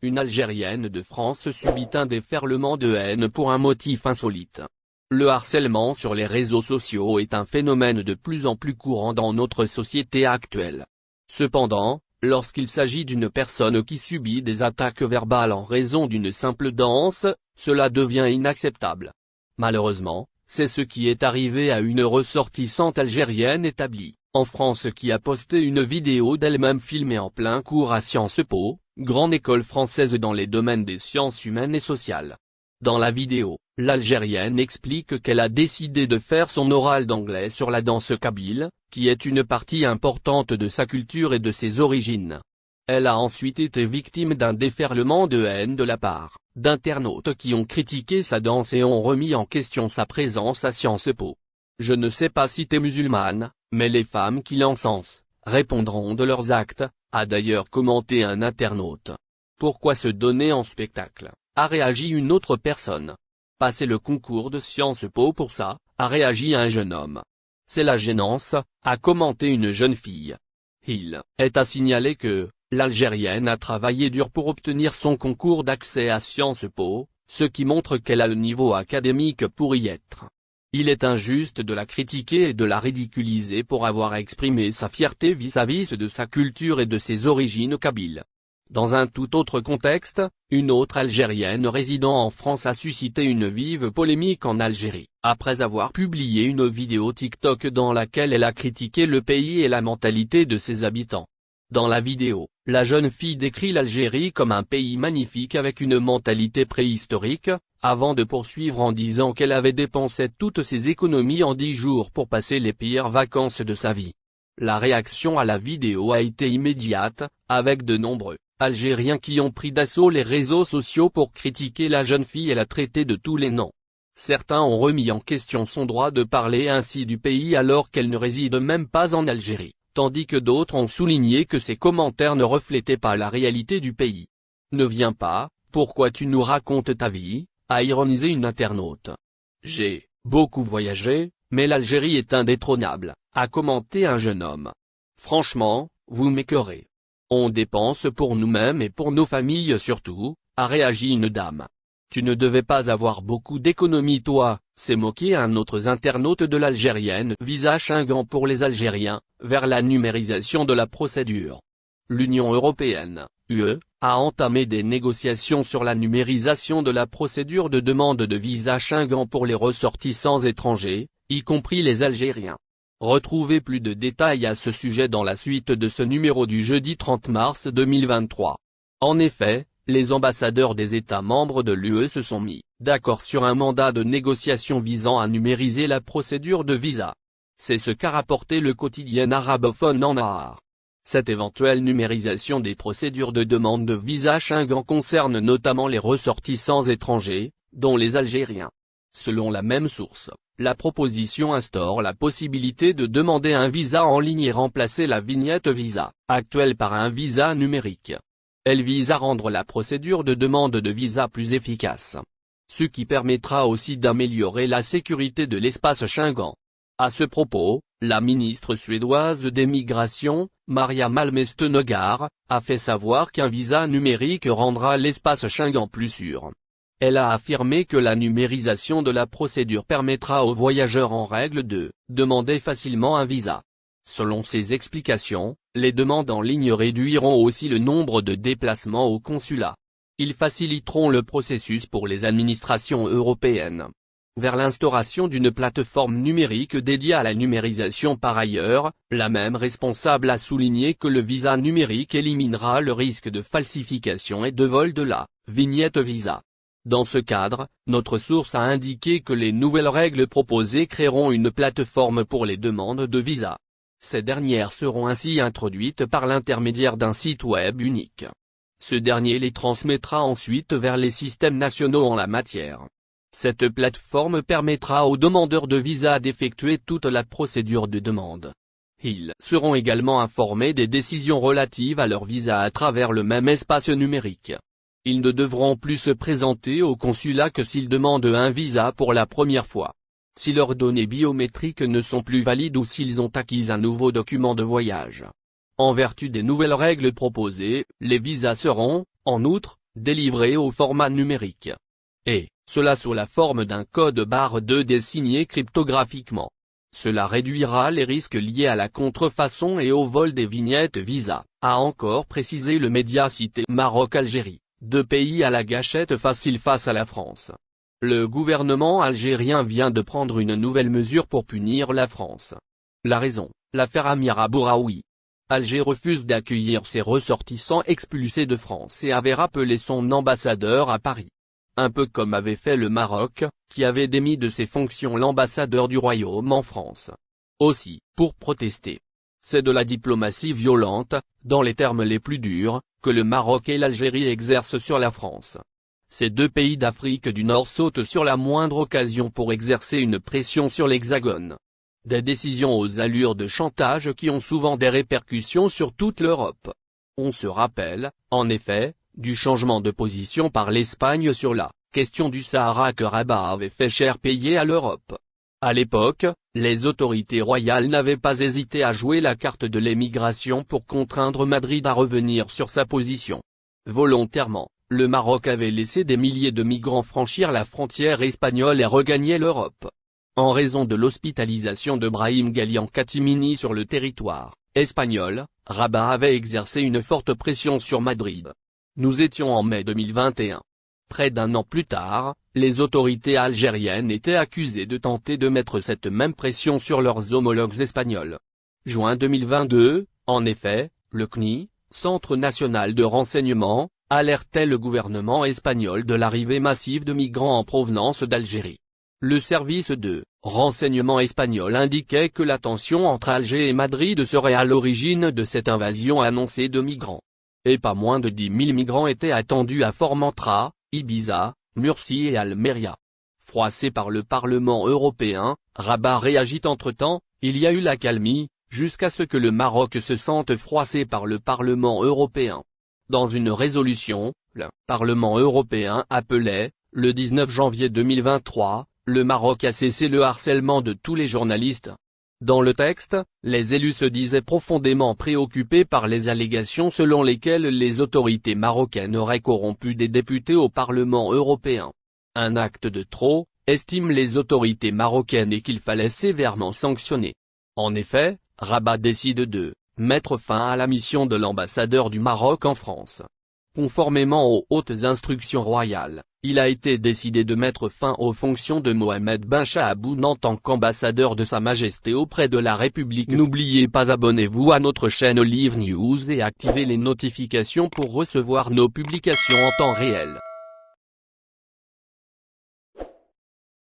Une Algérienne de France subit un déferlement de haine pour un motif insolite. Le harcèlement sur les réseaux sociaux est un phénomène de plus en plus courant dans notre société actuelle. Cependant, lorsqu'il s'agit d'une personne qui subit des attaques verbales en raison d'une simple danse, cela devient inacceptable. Malheureusement, c'est ce qui est arrivé à une ressortissante algérienne établie en France qui a posté une vidéo d'elle-même filmée en plein cours à Sciences Po, grande école française dans les domaines des sciences humaines et sociales. Dans la vidéo, l'Algérienne explique qu'elle a décidé de faire son oral d'anglais sur la danse kabyle, qui est une partie importante de sa culture et de ses origines. Elle a ensuite été victime d'un déferlement de haine de la part d'internautes qui ont critiqué sa danse et ont remis en question sa présence à Sciences Po. Je ne sais pas si t'es musulmane, mais les femmes qui l'encensent répondront de leurs actes, a d'ailleurs commenté un internaute. Pourquoi se donner en spectacle, a réagi une autre personne. Passer le concours de Sciences Po pour ça, a réagi un jeune homme. C'est la gênance, a commenté une jeune fille. Il est à signaler que l'Algérienne a travaillé dur pour obtenir son concours d'accès à Sciences Po, ce qui montre qu'elle a le niveau académique pour y être. Il est injuste de la critiquer et de la ridiculiser pour avoir exprimé sa fierté vis-à-vis de sa culture et de ses origines kabyles. Dans un tout autre contexte, une autre Algérienne résidant en France a suscité une vive polémique en Algérie, après avoir publié une vidéo TikTok dans laquelle elle a critiqué le pays et la mentalité de ses habitants. Dans la vidéo, la jeune fille décrit l'Algérie comme un pays magnifique avec une mentalité préhistorique, avant de poursuivre en disant qu'elle avait dépensé toutes ses économies en 10 jours pour passer les pires vacances de sa vie. La réaction à la vidéo a été immédiate, avec de nombreux Algériens qui ont pris d'assaut les réseaux sociaux pour critiquer la jeune fille et la traiter de tous les noms. Certains ont remis en question son droit de parler ainsi du pays alors qu'elle ne réside même pas en Algérie, tandis que d'autres ont souligné que ses commentaires ne reflétaient pas la réalité du pays. Ne viens pas, pourquoi tu nous racontes ta vie, a ironisé une internaute. J'ai beaucoup voyagé, mais l'Algérie est indétrônable, a commenté un jeune homme. Franchement, vous m'écœurez. On dépense pour nous-mêmes et pour nos familles surtout, a réagi une dame. Tu ne devais pas avoir beaucoup d'économies toi, s'est moqué un autre internaute de l'Algérienne. Visa Schengen pour les Algériens, vers la numérisation de la procédure. L'Union européenne, UE, a entamé des négociations sur la numérisation de la procédure de demande de visa Schengen pour les ressortissants étrangers, y compris les Algériens. Retrouvez plus de détails à ce sujet dans la suite de ce numéro du jeudi 30 mars 2023. En effet, les ambassadeurs des États membres de l'UE se sont mis d'accord sur un mandat de négociation visant à numériser la procédure de visa. C'est ce qu'a rapporté le quotidien arabophone En Nahar. Cette éventuelle numérisation des procédures de demande de visa Schengen concerne notamment les ressortissants étrangers, dont les Algériens. Selon la même source, la proposition instaure la possibilité de demander un visa en ligne et remplacer la vignette visa actuelle par un visa numérique. Elle vise à rendre la procédure de demande de visa plus efficace. Ce qui permettra aussi d'améliorer la sécurité de l'espace Schengen. À ce propos, la ministre suédoise des Migrations, Maria Malmö Stenegaard, a fait savoir qu'un visa numérique rendra l'espace Schengen plus sûr. Elle a affirmé que la numérisation de la procédure permettra aux voyageurs en règle de demander facilement un visa. Selon ses explications, les demandes en ligne réduiront aussi le nombre de déplacements au consulat. Ils faciliteront le processus pour les administrations européennes. Vers l'instauration d'une plateforme numérique dédiée à la numérisation par ailleurs, la même responsable a souligné que le visa numérique éliminera le risque de falsification et de vol de la vignette visa. Dans ce cadre, notre source a indiqué que les nouvelles règles proposées créeront une plateforme pour les demandes de visa. Ces dernières seront ainsi introduites par l'intermédiaire d'un site web unique. Ce dernier les transmettra ensuite vers les systèmes nationaux en la matière. Cette plateforme permettra aux demandeurs de visa d'effectuer toute la procédure de demande. Ils seront également informés des décisions relatives à leur visa à travers le même espace numérique. Ils ne devront plus se présenter au consulat que s'ils demandent un visa pour la première fois. Si leurs données biométriques ne sont plus valides ou s'ils ont acquis un nouveau document de voyage. En vertu des nouvelles règles proposées, les visas seront, en outre, délivré au format numérique. Et, cela sous la forme d'un code barre 2D signé cryptographiquement. Cela réduira les risques liés à la contrefaçon et au vol des vignettes Visa, a encore précisé le média cité Maroc-Algérie, deux pays à la gâchette facile face à la France. Le gouvernement algérien vient de prendre une nouvelle mesure pour punir la France. La raison, l'affaire Amir Abouraoui. Alger refuse d'accueillir ses ressortissants expulsés de France et avait rappelé son ambassadeur à Paris. Un peu comme avait fait le Maroc, qui avait démis de ses fonctions l'ambassadeur du royaume en France. Aussi, pour protester. C'est de la diplomatie violente, dans les termes les plus durs, que le Maroc et l'Algérie exercent sur la France. Ces deux pays d'Afrique du Nord sautent sur la moindre occasion pour exercer une pression sur l'Hexagone. Des décisions aux allures de chantage qui ont souvent des répercussions sur toute l'Europe. On se rappelle, en effet, du changement de position par l'Espagne sur la question du Sahara que Rabat avait fait cher payer à l'Europe. À l'époque, les autorités royales n'avaient pas hésité à jouer la carte de l'émigration pour contraindre Madrid à revenir sur sa position. Volontairement, le Maroc avait laissé des milliers de migrants franchir la frontière espagnole et regagner l'Europe. En raison de l'hospitalisation de Brahim Ghali en catimini sur le territoire espagnol, Rabat avait exercé une forte pression sur Madrid. Nous étions en mai 2021. Près d'un an plus tard, les autorités algériennes étaient accusées de tenter de mettre cette même pression sur leurs homologues espagnols. Juin 2022, en effet, le CNI, Centre national de renseignement, alertait le gouvernement espagnol de l'arrivée massive de migrants en provenance d'Algérie. Le service de renseignement espagnol indiquait que la tension entre Alger et Madrid serait à l'origine de cette invasion annoncée de migrants. Et pas moins de 10 000 migrants étaient attendus à Formentera, Ibiza, Murcie et Almeria. Froissé par le Parlement européen, Rabat réagit entre-temps, il y a eu l'accalmie, jusqu'à ce que le Maroc se sente froissé par le Parlement européen. Dans une résolution, le Parlement européen appelait, le 19 janvier 2023, le Maroc à cesser le harcèlement de tous les journalistes. Dans le texte, les élus se disaient profondément préoccupés par les allégations selon lesquelles les autorités marocaines auraient corrompu des députés au Parlement européen. Un acte de trop, estiment les autorités marocaines et qu'il fallait sévèrement sanctionner. En effet, Rabat décide de mettre fin à la mission de l'ambassadeur du Maroc en France. Conformément aux hautes instructions royales, il a été décidé de mettre fin aux fonctions de Mohamed Ben Chahaboun en tant qu'ambassadeur de Sa Majesté auprès de la République. N'oubliez pas, abonnez-vous à notre chaîne Olive News et activez les notifications pour recevoir nos publications en temps réel.